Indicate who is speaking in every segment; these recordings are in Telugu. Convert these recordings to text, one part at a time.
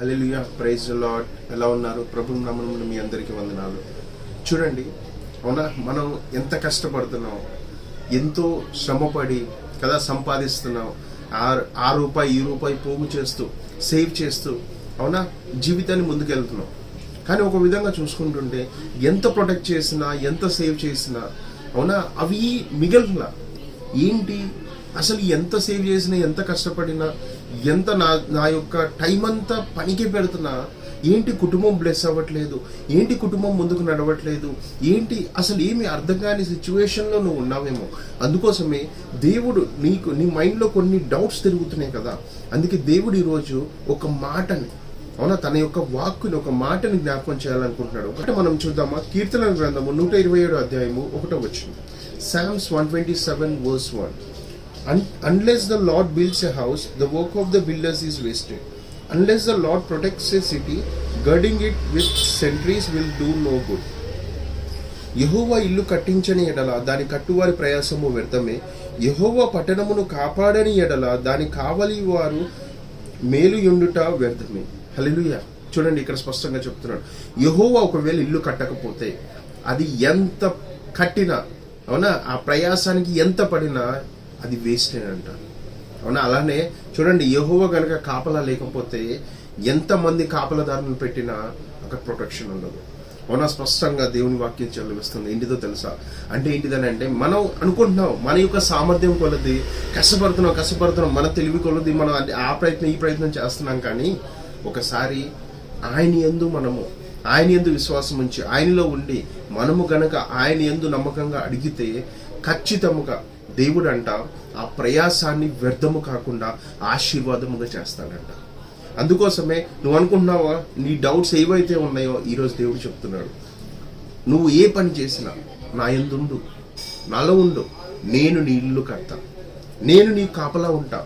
Speaker 1: Hallelujah, praise the lord. ఎలా ఉన్నారు? ప్రభు నామమున మీ అందరికీ వందనాలు. చూడండి, అవునా, మనం ఎంత కష్టపడుతున్నాం, ఎంతో శ్రమపడి కదా సంపాదిస్తున్నాం. ఆ రూపాయి ఈ రూపాయి పోగు చేస్తూ సేవ్ చేస్తూ, అవునా, జీవితాన్ని ముందుకెళ్తున్నాం. కానీ ఒక విధంగా చూసుకుంటుంటే ఎంత ప్రొటెక్ట్ చేసినా, ఎంత సేవ్ చేసినా, అవునా, అవి మిగలలా. ఏంటి అసలు ఎంత సేవ్ చేసినా, ఎంత కష్టపడినా, ఎంత నా యొక్క టైం అంతా పనికి పెడుతున్నా, ఏంటి కుటుంబం బ్లెస్ అవ్వట్లేదు, ఏంటి కుటుంబం ముందుకు నడవట్లేదు, ఏంటి అసలు ఏమి అర్థం కాని సిచ్యువేషన్లో నువ్వు ఉన్నావేమో. అందుకోసమే దేవుడు నీ మైండ్లో కొన్ని డౌట్స్ తిరుగుతున్నాయి కదా. అందుకే దేవుడు ఈరోజు ఒక మాటని, అవునా, తన యొక్క వాక్కుని, ఒక మాటని జ్ఞాపకం చేయాలనుకుంటున్నాడు. ఒకటి మనం చూద్దామా? కీర్తనల గ్రంథము 127 అధ్యాయము 1వ వచనం. Psalms 127 verse 1. Unless the Lord builds a house, the work of the builders is wasted. Unless the Lord protects a city, girding it with sentries will do no good. యెహోవా ఇల్లు కట్టించని ఎడల దాని కట్టువారి ప్రయాసము వ్యర్థమే. యెహోవా పట్టణమును కాపాడని ఎడల దాని కావలి వారు మేలు యుండుట వ్యర్థమే. హల్లెలూయా. చూడండి, ఇక్కడ స్పష్టంగా చెప్తున్నాడు, యెహోవా ఒకవేళ ఇల్లు కట్టకపోతే అది ఎంత కట్టినా, అవునా, ఆ ప్రయాసానికి ఎంత పడినా అది వేస్ట్ అంట. అవునా, అలానే చూడండి, యెహోవా గనక కాపలా లేకపోతే ఎంతమంది కాపలాదారులను పెట్టినా అక్కడ ప్రొటెక్షన్ ఉండదు. అవునా, స్పష్టంగా దేవుని వాక్యం చదివిస్తుంది. ఏంటిదో తెలుసా? అంటే ఏంటిదని మనం అనుకుంటున్నాం, మన యొక్క సామర్థ్యం కొలది కష్టపడుతున్నాం, మన తెలివి కొలది మనం ఆ ప్రయత్నం ఈ ప్రయత్నం చేస్తున్నాం. కానీ ఒకసారి ఆయన యందు విశ్వాసం ఉంచి, ఆయనలో ఉండి మనము గనక ఆయన యందు నమ్మకంగా అడిగితే ఖచ్చితముగా దేవుడు అంట ఆ ప్రయాసాన్ని వ్యర్థము కాకుండా ఆశీర్వాదముగా చేస్తాడంట. అందుకోసమే నువ్వు అనుకుంటున్నావా, నీ డౌట్స్ ఏవైతే ఉన్నాయో ఈరోజు దేవుడు చెప్తున్నాడు, నువ్వు ఏ పని చేసినా నా యందుండు, నాలో ఉండు, నేను నీ ఇల్లు కడతా, నేను నీ కాపలా ఉంటా,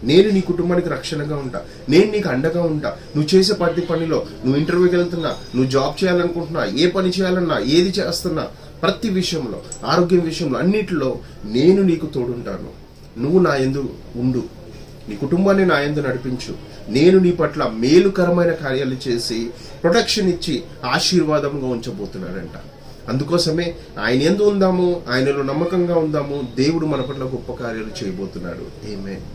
Speaker 1: నేను నీ కుటుంబానికి రక్షణగా ఉంటా, నేను నీకు అండగా ఉంటా. నువ్వు చేసే ప్రతి పనిలో, నువ్వు ఇంటర్వ్యూకి వెళ్తున్నా, నువ్వు జాబ్ చేయాలనుకుంటున్నా, ఏ పని చేయాలన్నా, ఏది చేస్తున్నా, ప్రతి విషయంలో, ఆరోగ్యం విషయంలో, అన్నిటిలో నేను నీకు తోడుంటాను. నువ్వు నా యందు ఉండు, నీ కుటుంబాన్ని నా యందు నడిపించు, నేను నీ పట్ల మేలుకరమైన కార్యాలు చేసి ప్రొటెక్షన్ ఇచ్చి ఆశీర్వాదంగా ఉంచబోతున్నాడంట. అందుకోసమే ఆయన యందు ఉందాము, ఆయనలో నమ్మకంగా ఉందాము. దేవుడు మన పట్ల గొప్ప కార్యాలు చేయబోతున్నాడు. ఆమేన్.